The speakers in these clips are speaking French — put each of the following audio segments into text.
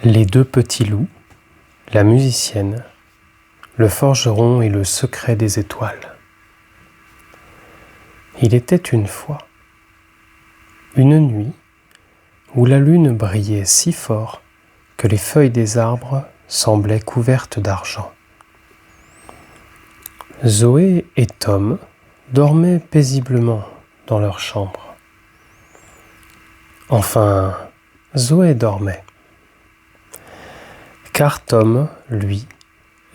Les deux petits loups, la musicienne, le forgeron et le secret des étoiles. Il était une fois, une nuit, où la lune brillait si fort que les feuilles des arbres semblaient couvertes d'argent. Zoé et Tom dormaient paisiblement dans leur chambre. Enfin, Zoé dormait. Car Tom, lui,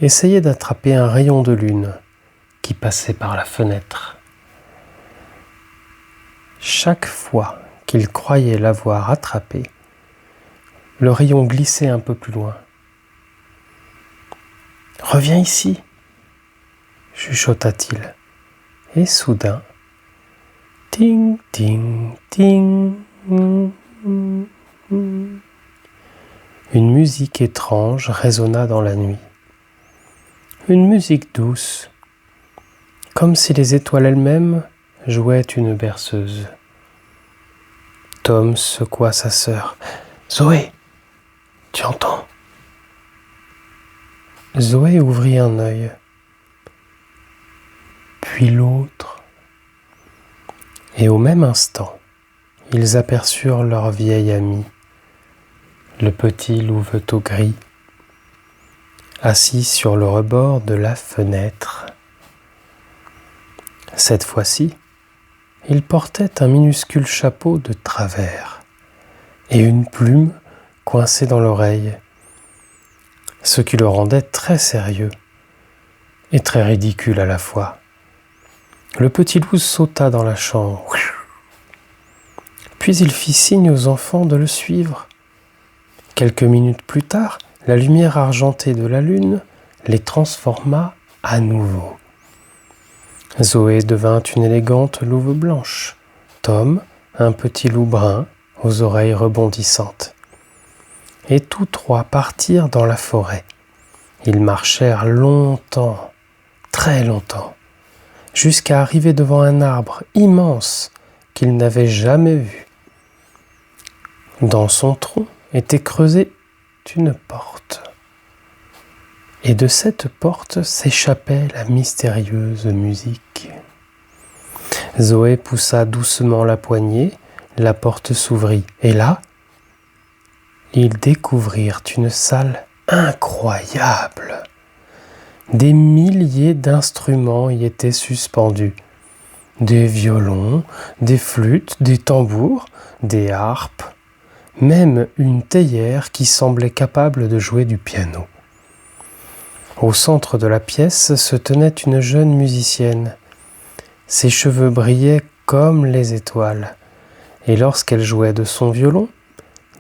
essayait d'attraper un rayon de lune qui passait par la fenêtre. Chaque fois qu'il croyait l'avoir attrapé, le rayon glissait un peu plus loin. « Reviens ici !» chuchota-t-il. Et soudain, ting, ting, ting, une musique étrange résonna dans la nuit. Une musique douce, comme si les étoiles elles-mêmes jouaient une berceuse. Tom secoua sa sœur. « Zoé, tu entends ?» Zoé ouvrit un œil, puis l'autre, et au même instant, ils aperçurent leur vieil ami, le petit louveteau gris, assis sur le rebord de la fenêtre. Cette fois-ci, il portait un minuscule chapeau de travers et une plume coincée dans l'oreille, ce qui le rendait très sérieux et très ridicule à la fois. Le petit loup sauta dans la chambre, puis il fit signe aux enfants de le suivre. Quelques minutes plus tard, la lumière argentée de la lune les transforma à nouveau. Zoé devint une élégante louve blanche, Tom, un petit loup brun aux oreilles rebondissantes. Et tous trois partirent dans la forêt. Ils marchèrent longtemps, très longtemps, jusqu'à arriver devant un arbre immense qu'ils n'avaient jamais vu. Dans son tronc était creusée une porte. Et de cette porte s'échappait la mystérieuse musique. Zoé poussa doucement la poignée, la porte s'ouvrit, et là, ils découvrirent une salle incroyable. Des milliers d'instruments y étaient suspendus. Des violons, des flûtes, des tambours, des harpes, même une théière qui semblait capable de jouer du piano. Au centre de la pièce se tenait une jeune musicienne. Ses cheveux brillaient comme les étoiles, et lorsqu'elle jouait de son violon,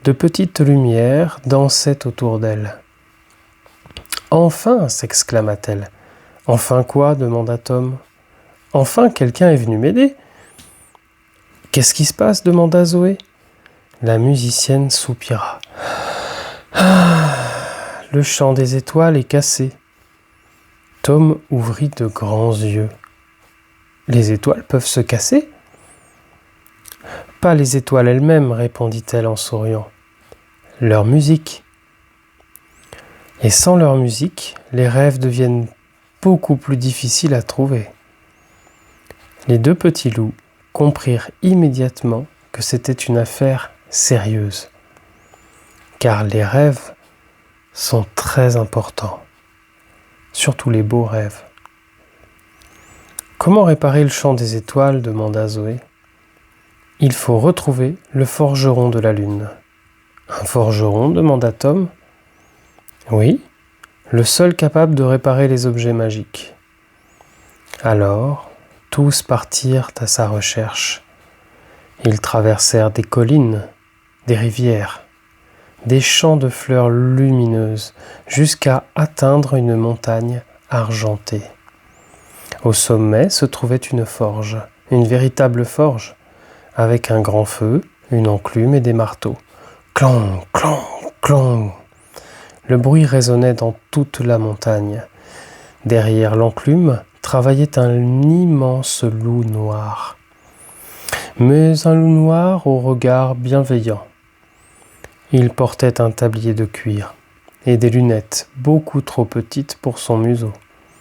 de petites lumières dansaient autour d'elle. « Enfin !» s'exclama-t-elle. « Enfin quoi ?» demanda Tom. « Enfin quelqu'un est venu m'aider !»« Qu'est-ce qui se passe ?» demanda Zoé. La musicienne soupira. « Ah, le chant des étoiles est cassé. » Tom ouvrit de grands yeux. « Les étoiles peuvent se casser ?»« Pas les étoiles elles-mêmes, » répondit-elle en souriant. « Leur musique. Et sans leur musique, les rêves deviennent beaucoup plus difficiles à trouver. » Les deux petits loups comprirent immédiatement que c'était une affaire sérieuse, car les rêves sont très importants. Surtout les beaux rêves. « Comment réparer le chant des étoiles ?» demanda Zoé. « Il faut retrouver le forgeron de la lune. »« Un forgeron ?» demanda Tom. « Oui, le seul capable de réparer les objets magiques. » Alors, tous partirent à sa recherche. Ils traversèrent des collines, des rivières, des champs de fleurs lumineuses, jusqu'à atteindre une montagne argentée. Au sommet se trouvait une forge, une véritable forge, avec un grand feu, une enclume et des marteaux. Clang, clang, clang. Le bruit résonnait dans toute la montagne. Derrière l'enclume travaillait un immense loup noir. Mais un loup noir au regard bienveillant. Il portait un tablier de cuir et des lunettes beaucoup trop petites pour son museau.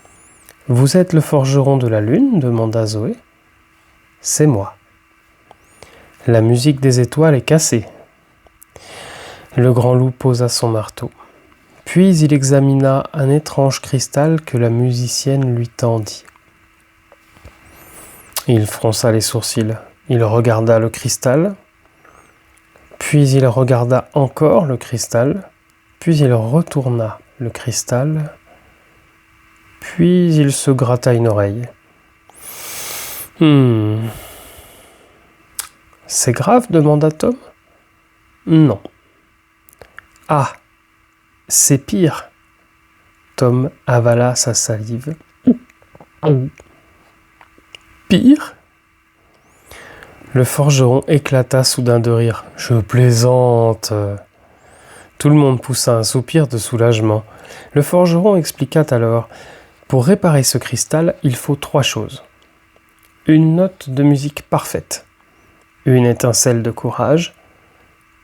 « Vous êtes le forgeron de la lune ? demanda Zoé. « C'est moi. » « La musique des étoiles est cassée. » Le grand loup posa son marteau. Puis il examina un étrange cristal que la musicienne lui tendit. Il fronça les sourcils. Il regarda le cristal, puis il regarda encore le cristal, puis il retourna le cristal, puis il se gratta une oreille. « C'est grave ? demanda Tom. « Non. »« Ah, c'est pire !» Tom avala sa salive. « Pire ?» Le forgeron éclata soudain de rire. « Je plaisante !» Tout le monde poussa un soupir de soulagement. Le forgeron expliqua alors: « Pour réparer ce cristal, il faut 3 choses. Une note de musique parfaite, une étincelle de courage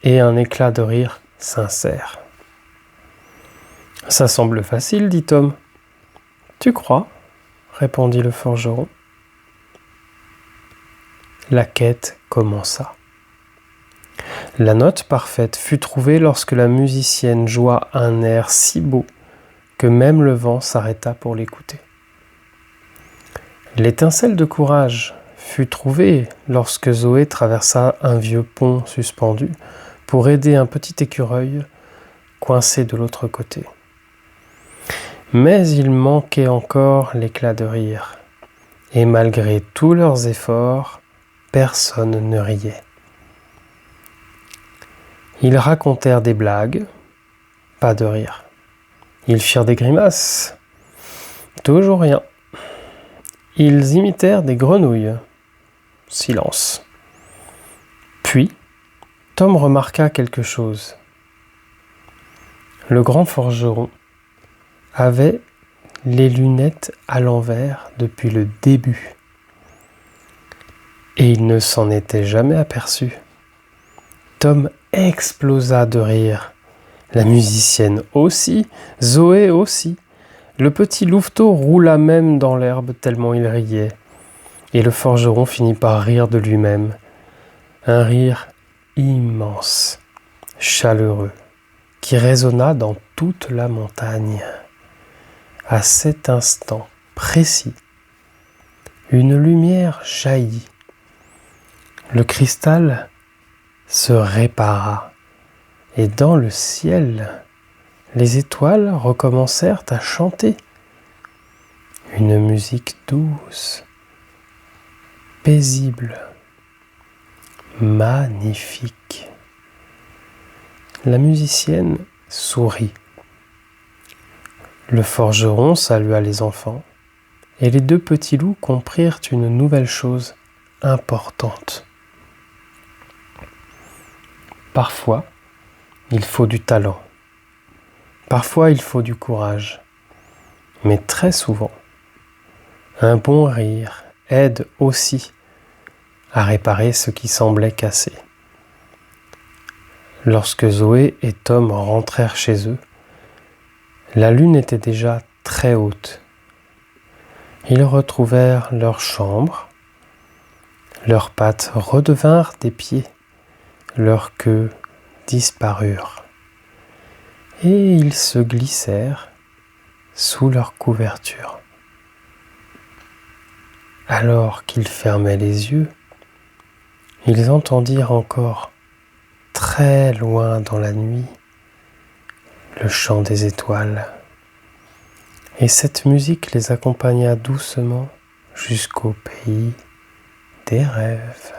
et un éclat de rire sincère. »« Ça semble facile, dit Tom. »« Tu crois ?» répondit le forgeron. La quête commença. La note parfaite fut trouvée lorsque la musicienne joua un air si beau que même le vent s'arrêta pour l'écouter. L'étincelle de courage fut trouvée lorsque Zoé traversa un vieux pont suspendu pour aider un petit écureuil coincé de l'autre côté. Mais il manquait encore l'éclat de rire, et malgré tous leurs efforts, personne ne riait. Ils racontèrent des blagues, pas de rire. Ils firent des grimaces, toujours rien. Ils imitèrent des grenouilles, silence. Puis, Tom remarqua quelque chose. Le grand forgeron avait les lunettes à l'envers depuis le début. Et il ne s'en était jamais aperçu. Tom explosa de rire. La musicienne aussi, Zoé aussi. Le petit louveteau roula même dans l'herbe tellement il riait. Et le forgeron finit par rire de lui-même. Un rire immense, chaleureux, qui résonna dans toute la montagne. À cet instant précis, une lumière jaillit. Le cristal se répara et dans le ciel, les étoiles recommencèrent à chanter. Une musique douce, paisible, magnifique. La musicienne sourit. Le forgeron salua les enfants et les 2 petits loups comprirent une nouvelle chose importante. Parfois, il faut du talent. Parfois, il faut du courage. Mais très souvent, un bon rire aide aussi à réparer ce qui semblait cassé. Lorsque Zoé et Tom rentrèrent chez eux, la lune était déjà très haute. Ils retrouvèrent leur chambre, leurs pattes redevinrent des pieds, leurs queues disparurent, et ils se glissèrent sous leur couverture. Alors qu'ils fermaient les yeux, ils entendirent encore, très loin dans la nuit, le chant des étoiles. Et cette musique les accompagna doucement jusqu'au pays des rêves.